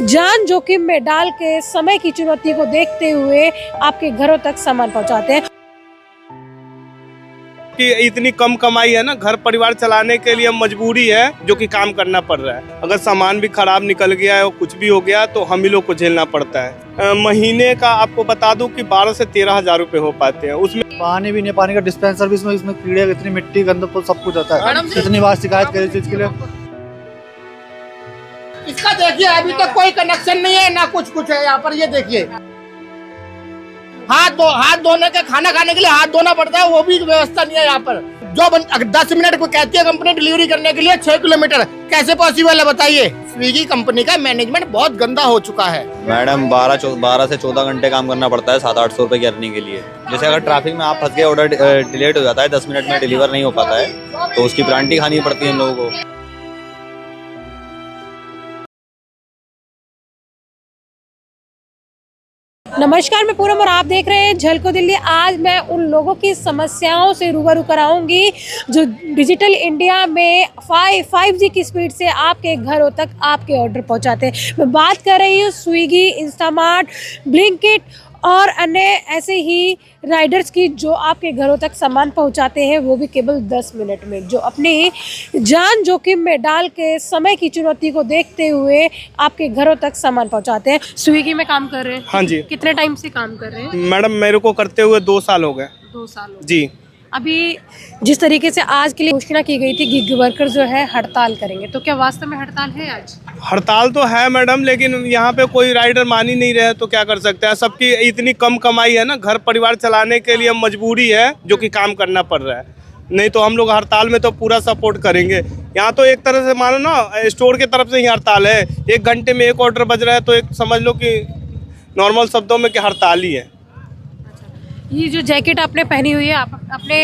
जान जोखिम में डाल के समय की चुनौती को देखते हुए आपके घरों तक सामान पहुंचाते हैं। कि इतनी कम कमाई है ना, घर परिवार चलाने के लिए मजबूरी है जो कि काम करना पड़ रहा है। अगर सामान भी खराब निकल गया है और कुछ भी हो गया तो हम ही लोग को झेलना पड़ता है। महीने का आपको बता दूं कि 12 से 13 हजार रुपए हो पाते हैं। उसमें पानी भी नहीं, पानी का डिस्पेंसर भी इसमें कीड़े, इतनी मिट्टी गंदगी सब कुछ होता है। इतनी बार शिकायत करी चीज के लिए। इसका देखिए अभी तक कोई कनेक्शन नहीं है ना कुछ है यहाँ पर। ये देखिए हाथ धोने के, खाना खाने के लिए हाथ धोना पड़ता है, वो भी व्यवस्था नहीं है यहाँ पर। जो 10 मिनट को कहती है कंपनी डिलीवरी करने के लिए 6 किलोमीटर, कैसे पॉसिबल है बताइए। स्विगी कंपनी का मैनेजमेंट बहुत गंदा हो चुका है। मैडम 12 से 14 घंटे काम करना पड़ता है 700-800 रुपए की अर्निंग के लिए। जैसे अगर ट्रैफिक में आप फंस गए, ऑर्डर डिलेट हो जाता है, 10 मिनट में डिलीवर नहीं हो पाता है तो उसकी पेनल्टी खानी पड़ती है इन लोगों को। नमस्कार, मैं पूनम और आप देख रहे हैं झलको दिल्ली। आज मैं उन लोगों की समस्याओं से रूबरू कराऊंगी जो डिजिटल इंडिया में 5G की स्पीड से आपके घरों तक आपके ऑर्डर पहुंचाते हैं। मैं बात कर रही हूँ स्विगी, इंस्टामार्ट, ब्लिंकिट और अन्य ऐसे ही राइडर्स की जो आपके घरों तक सामान पहुंचाते हैं, वो भी केवल 10 मिनट में, जो अपनी जान जोखिम में डाल के समय की चुनौती को देखते हुए आपके घरों तक सामान पहुंचाते हैं। स्विगी में काम कर रहे हैं? हाँ जी। कितने टाइम से काम कर रहे हैं? मैडम मेरे को करते हुए 2 साल हो गए। 2 साल हो गए। जी। अभी जिस तरीके से आज के लिए घोषणा की गई थी गिग वर्कर जो है हड़ताल करेंगे, तो क्या वास्तव में हड़ताल है आज? हड़ताल तो है मैडम, लेकिन यहाँ पे कोई राइडर मान ही नहीं रहे तो क्या कर सकते हैं। सबकी इतनी कम कमाई है ना, घर परिवार चलाने के लिए मजबूरी है जो कि काम करना पड़ रहा है। नहीं तो हम लोग हड़ताल में तो पूरा सपोर्ट करेंगे। यहाँ तो एक तरह से मानो ना स्टोर की तरफ से ही हड़ताल है। 1 घंटे में 1 ऑर्डर बज रहा है तो एक समझ लो कि नॉर्मल शब्दों में कि हड़ताल ही है। ये जो जैकेट आपने पहनी हुई है, आप अपने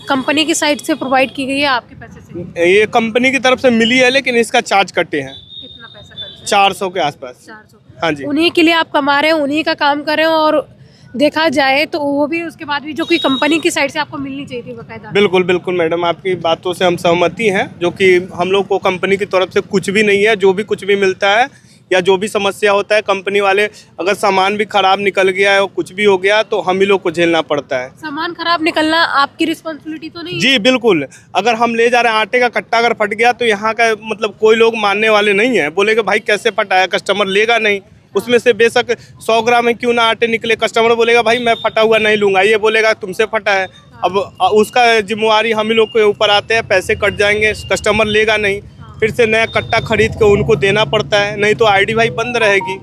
कंपनी की साइड से प्रोवाइड की गई है, आपके पैसे से? ये कंपनी की तरफ से मिली है, लेकिन इसका चार्ज कटे हैं। कितना पैसा खर्च है? 400 के आसपास। 400। हाँ जी। उन्हीं के लिए आप कमा रहे हैं, उन्हीं का काम कर रहे हैं, और देखा जाए तो वो भी उसके बाद भी जो कोई कंपनी की साइड से आपको मिलनी चाहिए थी बकायदा। बिल्कुल बिल्कुल मैडम, आपकी बातों से हम सहमति हैं। जो कि हम लोग को कंपनी की तरफ से कुछ भी नहीं है। जो भी कुछ भी मिलता है या जो भी समस्या होता है, कंपनी वाले अगर सामान भी खराब निकल गया है और कुछ भी हो गया तो हम ही लोग को झेलना पड़ता है। सामान खराब निकलना आपकी रिस्पॉन्सिबिलिटी तो नहीं? जी बिल्कुल। अगर हम ले जा रहे हैं आटे का कट्टा अगर फट गया तो यहाँ का मतलब कोई लोग मानने वाले नहीं है। बोलेगा भाई कैसे फटा है, कस्टमर लेगा नहीं। उसमें से बेशक 100 ग्राम में क्यों ना आटे निकले, कस्टमर बोलेगा भाई मैं फटा हुआ नहीं लूँगा, ये बोलेगा तुमसे फटा है। अब उसका जिम्मेवारी हम ही लोग के ऊपर आते हैं। पैसे कट जाएंगे, कस्टमर लेगा नहीं, फिर से नया कट्टा खरीद के उनको देना पड़ता है, नहीं तो आईडी भाई बंद रहेगी।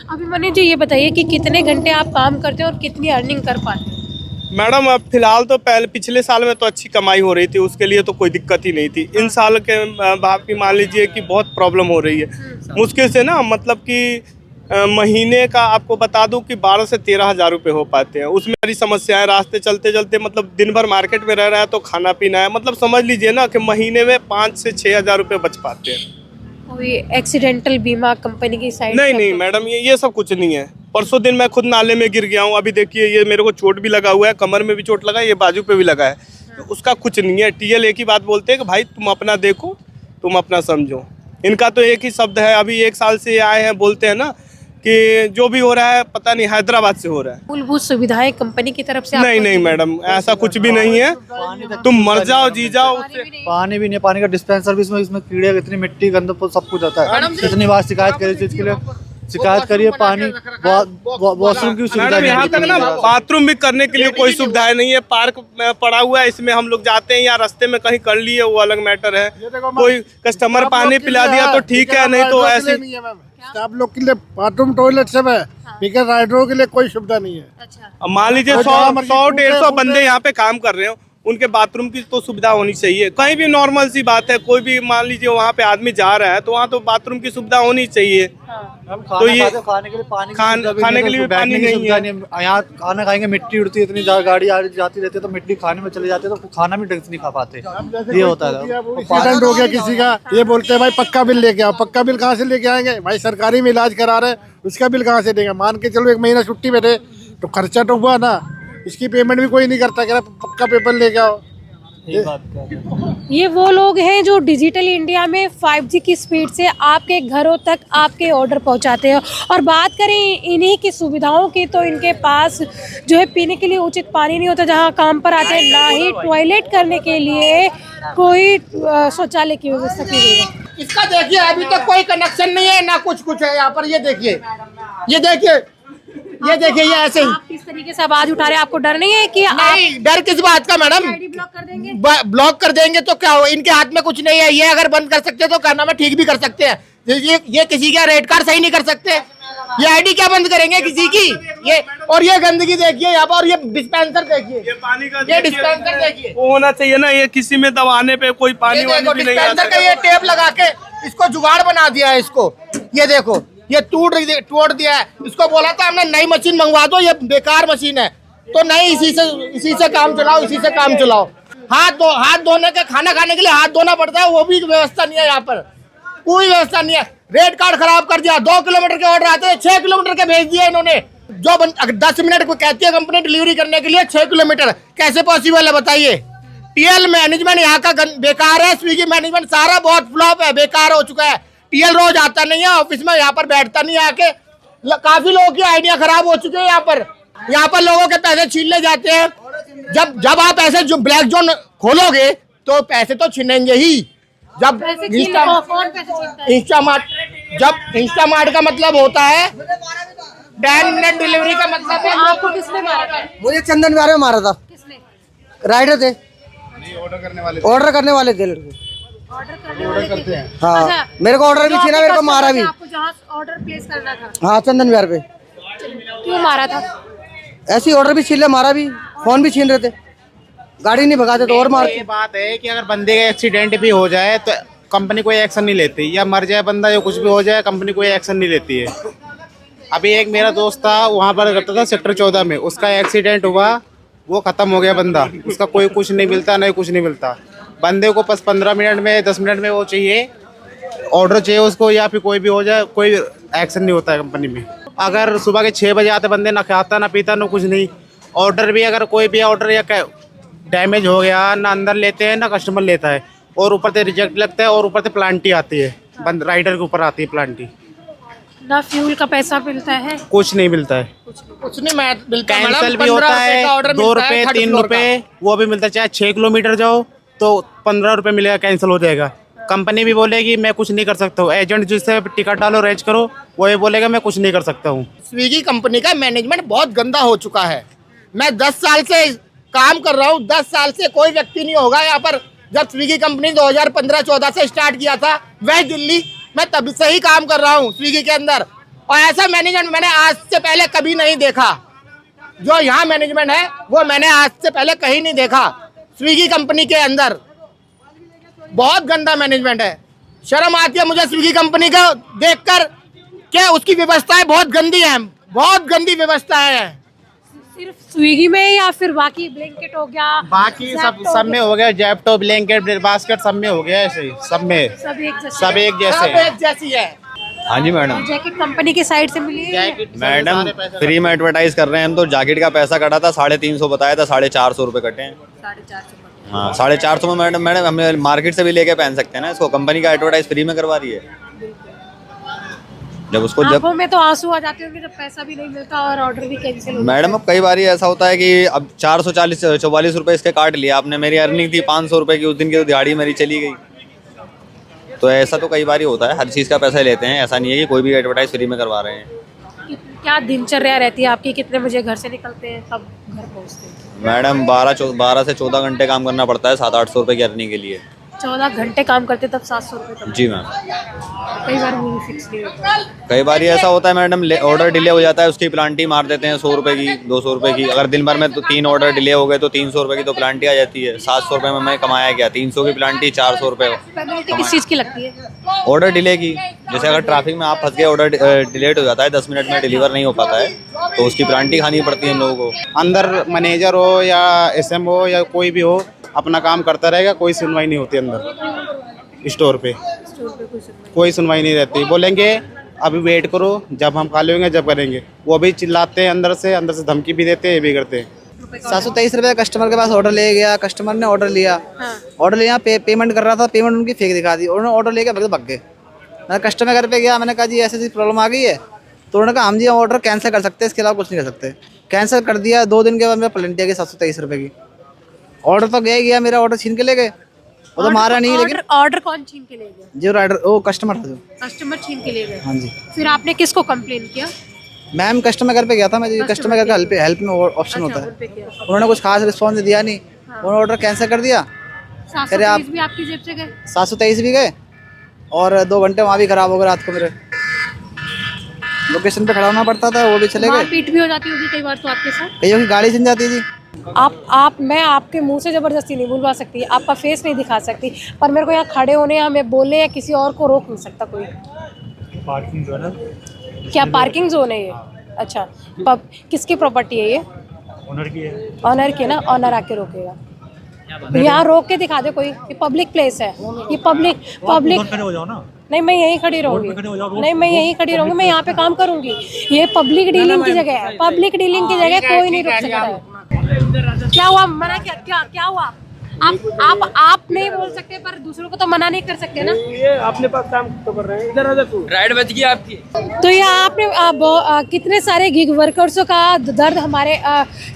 अभी मनीष जी ये बताइए कि कितने घंटे आप काम करते हैं और कितनी अर्निंग कर पाते हैं? मैडम अब फिलहाल तो पिछले साल में तो अच्छी कमाई हो रही थी, उसके लिए तो कोई दिक्कत ही नहीं थी। इन साल के बाद की मान लीजिए कि बहुत प्रॉब्लम हो रही है मुश्किल से ना, मतलब कि महीने का आपको बता दूं कि 12 से 13 हजार रुपये हो पाते हैं। उसमें सारी समस्याएं, रास्ते चलते चलते मतलब दिन भर मार्केट में रह रहा है तो खाना पीना है, मतलब समझ लीजिए ना कि महीने में 5 से 6 हजार रुपये बच पाते हैं। कोई एक्सीडेंटल बीमा कंपनी की साइड? नहीं मैडम, ये सब कुछ नहीं है। परसों दिन मैं खुद नाले में गिर गया हूँ। अभी देखिए ये मेरे को चोट भी लगा हुआ है, कमर में भी चोट लगा है, ये बाजू पे भी लगा है। तो उसका कुछ नहीं है। टीएल एक ही बात बोलते हैं कि भाई तुम अपना देखो, तुम अपना समझो। इनका तो एक ही शब्द है। अभी 1 साल से आए हैं, बोलते हैं ना कि जो भी हो रहा है पता नहीं हैदराबाद से हो रहा है। मूलभूत सुविधाएं कंपनी की तरफ से? नहीं मैडम, ऐसा कुछ भी नहीं है। तुम मर जाओ जी जाओ। पानी भी नहीं, पानी का डिस्पेंसर भी इसमें कीड़े, इतनी मिट्टी गंदगी सब कुछ होता है। इतनी बार शिकायत करी चीज के लिए। शिकायत करिए। पानी, वॉशरूम की सुविधा मैडम यहाँ तक ना बाथरूम भी करने के लिए कोई सुविधाएं नहीं है। पार्क में पड़ा हुआ है, इसमें हम लोग जाते हैं या रास्ते में कहीं कर लिए वो अलग मैटर है। कोई कस्टमर पानी पिला दिया तो ठीक है, नहीं तो ऐसे आप लोग के लिए बाथरूम टॉयलेट सब है, लेकिन राइडरों के लिए कोई सुविधा नहीं है। अच्छा। मान लीजिए 100-150 बंदे यहाँ पे काम कर रहे हो, उनके बाथरूम की तो सुविधा होनी चाहिए। कहीं भी नॉर्मल सी बात है, कोई भी मान लीजिए वहाँ पे आदमी जा रहा है तो वहाँ तो बाथरूम की सुविधा होनी चाहिए। तो ये खाने के लिए पानी, खाने के लिए भी पानी नहीं है। यहाँ खाना खाएंगे मिट्टी उड़ती है, इतनी गाड़ी जाती रहती है तो मिट्टी खाने में चले जाते हैं तो खाना भी ढंग से नहीं खा पाते। ये होता है। एक्सीडेंट हो गया किसी का, ये बोलते हैं भाई पक्का बिल लेके आओ। पक्का बिल कहाँ से लेके आएंगे भाई? सरकारी में इलाज करा रहे हैं, उसका बिल कहाँ से देंगे? मान के चलो 1 महीना छुट्टी में थे तो खर्चा तो हुआ ना, इसकी पेमेंट भी कोई नहीं करता। कह रहा पक्का पेपर लेके आओ। ये वो लोग हैं जो डिजिटल इंडिया में 5G की स्पीड से आपके घरों तक आपके ऑर्डर पहुंचाते हैं। और बात करें इन्हीं की सुविधाओं की, तो इनके पास जो है पीने के लिए उचित पानी नहीं होता जहां काम पर आते हैं, ना ही टॉयलेट करने के लिए कोई शौचालय की व्यवस्था की गई है। इसका देखिए अभी तक कोई कनेक्शन नहीं है ना कुछ है यहाँ पर। ये देखिए ये ऐसे ही आप किस तरीके से आवाज उठा रहे हैं, आपको डर नहीं है कि नहीं, डर किस बात का मैडम? आईडी ब्लॉक कर देंगे? ब्लॉक कर देंगे तो क्या हो, इनके हाथ में कुछ नहीं है। ये अगर बंद कर सकते हैं तो क्या नाम है, ठीक भी कर सकते हैं। ये किसी का रेड कार्ड सही नहीं कर सकते, ये आईडी क्या बंद करेंगे किसी की? ये और ये गंदगी देखिए यहाँ पर, और ये डिस्पेंसर देखिए, ये पानी का ये डिस्पेंसर देखिए, वो होना चाहिए ना, ये किसी में दबाने पे कोई पानी वानी भी नहीं आता। डिस्पेंसर का ये टेप लगा के इसको जुगाड़ बना दिया है इसको। ये देखो ये तोड़ दिया है। इसको बोला था हमने नई मशीन मंगवा दो, ये बेकार मशीन है, तो नहीं इसी से काम चलाओ। हाथ धोने के, खाना खाने के लिए हाथ धोना पड़ता है, वो भी व्यवस्था नहीं है यहाँ पर, कोई व्यवस्था नहीं है। रेट कार्ड खराब कर दिया, 2 किलोमीटर के ऑर्डर आते हैं 6 किलोमीटर के भेज दिए इन्होंने। जो 10 मिनट को कहती है कंपनी डिलीवरी करने के लिए, 6 किलोमीटर कैसे पॉसिबल है बताइए? टीएल मैनेजमेंट यहाँ का बेकार है, स्विगी मैनेजमेंट सारा बहुत फ्लॉप है, बेकार हो चुका है। टीएल रोज आता नहीं है ऑफिस में, यहाँ पर बैठता नहीं है आके। काफी लोगों की आइडिया खराब हो चुके हैं यहाँ पर लोगों के पैसे छीन ले जाते हैं। जब आप ऐसे जो ब्लैक जोन खोलोगे तो पैसे तो छीनेंगे ही। जब इंस्टामार्ट का मतलब होता है 10 मिनट डिलीवरी का मतलब है। आपको किसने मारा था? मुझे चंदन बिहार में मारा था। किसने? राइडर थे, ऑर्डर करने वाले थे लड़के। ऑर्डर करते हैं? हाँ अच्छा, मेरे को ऑर्डर भी छीना, मेरे को मारा भी। आपको जहाँ ऑर्डर प्लेस करना था, हाँ चंदन बिहार पे। क्यों मारा था? ऐसे ही ऑर्डर भी छीन ले, मारा भी, फोन भी छीन रहे थे, गाड़ी नहीं भगाते तो और मारते। ये बात है कि अगर बंदे का एक्सीडेंट भी हो जाए तो कंपनी कोई एक्शन नहीं लेती, या मर जाए बंदा या कुछ भी हो जाए कंपनी कोई एक्शन नहीं लेती है। अभी एक मेरा दोस्त था, वहाँ पर करता था सेक्टर 14 में, उसका एक्सीडेंट हुआ, वो खत्म हो गया बंदा, उसका कोई कुछ नहीं मिलता, नहीं कुछ नहीं मिलता। बंदे को बस 15 मिनट में 10 मिनट में वो चाहिए, ऑर्डर चाहिए उसको, या फिर कोई भी हो जाए, कोई एक्शन नहीं होता है कंपनी में। अगर सुबह के 6 बजे आते बंदे, ना खाता ना पीता ना कुछ नहीं, ऑर्डर भी अगर कोई भी ऑर्डर या डैमेज हो गया, ना अंदर लेते हैं ना कस्टमर लेता है, और ऊपर से रिजेक्ट लगता है, और ऊपर से प्लांटी आती है, बंद राइडर के ऊपर आती है प्लांटी। ना फ्यूल का पैसा मिलता है, कुछ नहीं मिलता है, कुछ नहीं मिलता। कैंसिल भी होता है, 2 रुपए 3 रुपए वो भी मिलता है। चाहे 6 किलोमीटर जाओ तो 15 रुपए मिलेगा, कैंसिल हो जाएगा। कंपनी भी बोलेगी मैं कुछ नहीं कर सकता हूँ, एजेंट जिससे टिकट डालो रेज करो, वो भी बोलेगा मैं कुछ नहीं कर सकता हूँ। स्विगी कंपनी का मैनेजमेंट बहुत गंदा हो चुका है। मैं 10 साल से काम कर रहा हूँ, 10 साल से कोई व्यक्ति नहीं होगा यहाँ पर। जब स्विगी कंपनी 2015-14 से स्टार्ट किया था वही दिल्ली, मैं तब से ही काम कर रहा हूँ स्विगी के अंदर, और ऐसा मैनेजमेंट मैंने आज से पहले कभी नहीं देखा। जो यहाँ मैनेजमेंट है वो मैंने आज से पहले कहीं नहीं देखा। स्विगी कंपनी के अंदर बहुत गंदा मैनेजमेंट है, शर्म आती है मुझे स्विगी कंपनी को देखकर। क्या उसकी व्यवस्थाएं बहुत गंदी है, बहुत गंदी व्यवस्थाएं हैं। सिर्फ स्विगी में या फिर बाकी ब्लैंकेट हो गया, बाकी सब में हो गया, जेप्टो ब्लैंकेट बास्केट सब में हो गया, ऐसे ही सब में सब एक जैसे? सब एक जैसे सब एक जैसी है। हाँ जी मैडम। जैकेट कंपनी की साइड से मिली है? मैडम फ्री में एडवर्टाइज कर रहे हैं हम, तो जैकेट का पैसा कटा था 350 बताया था, 450 रुपए कटे हैं। 450। हाँ 450 में मैडम हम मार्केट से भी लेके पहन सकते हैं ना इसको, कंपनी का एडवर्टाइज फ्री में करवा रही है। जब उसको आंखों में तो आंसू आ जाते होंगे जब पैसा भी नहीं मिलता और ऑर्डर भी कैंसिल हो। मैडम अब कई बार ऐसा होता है कि अब 444 रुपए इसके काट लिया आपने, मेरी अर्निंग थी 500 रुपए की, उस दिन की तो दिहाड़ी मेरी चली गई। तो ऐसा तो कई बार ही होता है, हर चीज़ का पैसा लेते हैं, ऐसा नहीं है कि कोई भी एडवर्टाइज फ्री में करवा रहे हैं। क्या दिनचर्या रहती है आपकी, कितने बजे घर से निकलते हैं कब घर पहुँचते हैं? मैडम 12 से 14 घंटे काम करना पड़ता है 700-800 रुपए की अर्निंग के लिए। 14 घंटे काम करते तब 700 रुपये? जी मैम। कई बार वो फिक्स नहीं होता। कई बार ऐसा होता है मैडम, ऑर्डर डिले हो जाता है, उसकी प्लांटी मार देते हैं 100 रुपए की 200 रुपए की। अगर दिन भर में तो 3 ऑर्डर डिले हो गए तो 300 रुपए की तो प्लांटी आ जाती है। 700 रुपए में मैं कमाया क्या, 300 की प्लांटी 400 रुपए। पेनल्टी किस चीज़ की लगती है? ऑर्डर डिले की, जैसे अगर ट्रैफिक में आप फंस गए, ऑर्डर डिलेट हो जाता है, 10 मिनट में डिलीवर नहीं हो पाता है, तो उसकी प्लांटी खानी पड़ती है हम लोगों को। अंदर मैनेजर हो या SM हो या कोई भी हो, अपना काम करता रहेगा, कोई सुनवाई नहीं होती अंदर स्टोर पे, कोई सुनवाई नहीं रहती। बोलेंगे अभी वेट करो, जब हम खाली होंगे जब करेंगे। वो भी चिल्लाते हैं अंदर से धमकी भी देते हैं, ये भी करते हैं। रुपए का 723 रुपये कस्टमर के पास ऑर्डर ले गया, कस्टमर ने ऑर्डर लिया, हाँ। ऑर्डर लिया, पेमेंट कर रहा था, पेमेंट उनकी फेक दिखा दी, उन्होंने ऑर्डर लेके भाग गए। मैं कस्टमर घर पे गया, मैंने कहा जी ऐसी ऐसी प्रॉब्लम आ गई है, तो उन्होंने कहा हम जी ऑर्डर कैंसिल कर सकते हैं, इसके अलावा कुछ नहीं कर सकते। कैंसिल कर दिया, 2 दिन के बाद मेरा पेनल्टी आ गई 723 रुपये की। ऑर्डर तो गया, मेरा ऑर्डर छीन के ले गए, वो तो मारा नहीं, लेकिन ऑर्डर कौन छीन के ले गया? जो राइडर वो कस्टमर था जो। कस्टमर छीन के ले गए। हाँ जी फिर आपने किसको कंप्लेन किया? मैम कस्टमर घर पे गया था मैं, कस्टमर घर का हेल्प में ऑप्शन होता है, उन पे किया। उन्होंने कुछ खास रिस्पॉन्स दिया नहीं, उन्होंने ऑर्डर कैंसिल कर दिया। 723 भी आपकी जेब से गए? 723 भी गए और 2 घंटे वहाँ भी खराब हो गए रात को, मेरे लोकेशन पे खड़ा होना पड़ता था, वो भी चले गए। मारपीट भी हो जाती होगी कई बार तो आपके साथ? कईयों की गाड़ी छिन जाती थी। मैं आपके मुंह से जबरदस्ती नहीं बुलवा सकती, आपका फेस नहीं दिखा सकती, पर मेरे को यहाँ खड़े होने या हमें बोलने या किसी और को रोक नहीं सकता कोई। पार्किंग जो है ना, क्या पार्किंग जोन है ये? अच्छा, किसकी प्रॉपर्टी है ये? ओनर की है। ऑनर की ना, ऑनर आके रोकेगा। यहाँ रोक के दिखा दे कोई, ये पब्लिक प्लेस है, ये पब्लिक खड़े हो जाओ ना। नहीं मैं यहीं खड़ी रहूंगी, नहीं मैं यहीं खड़ी रहूंगी, मैं यहाँ पे काम करूंगी। ये पब्लिक डीलिंग की जगह है, पब्लिक डीलिंग की जगह कोई नहीं रुक सकता है। क्या हुआ? मना क्या हुआ? आप नहीं बोल सकते, पर दूसरों को तो मना नहीं कर सकते ना। ये अपने पास काम तो कर रहे हैं, इधर आ जा तू। राइड बच गई आपकी। तो ये आपने कितने सारे गिग वर्कर्सों का दर्द हमारे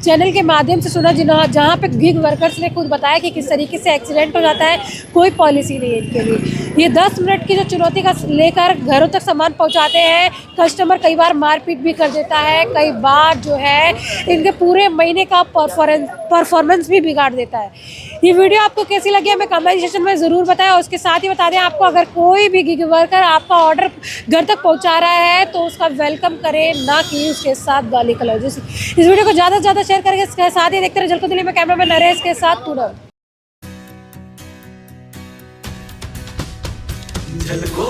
चैनल के माध्यम से सुना, जहाँ पे गिग वर्कर्स ने खुद बताया कि किस तरीके से एक्सीडेंट हो जाता है, कोई पॉलिसी नहीं है इनके लिए। ये 10 मिनट की जो चुनौती का लेकर घरों तक सामान पहुँचाते हैं, कस्टमर कई बार मारपीट भी कर देता है, कई बार जो है इनके पूरे महीने का परफॉर्मेंस भी बिगाड़ देता है। ये वीडियो आपको कैसी लगी हमें कमेंट सेक्शन में ज़रूर बताएं, और उसके साथ ही बता दें आपको अगर कोई भी गिग वर्कर आपका ऑर्डर घर तक पहुंचा रहा है तो उसका वेलकम करें, ना कि उसके साथ गाली गलौज। इस वीडियो को ज़्यादा से ज़्यादा शेयर करके इसके साथ ही देखते रहे झलको दिल्ली में। कैमरा में नरेश के साथ पूनम। झलको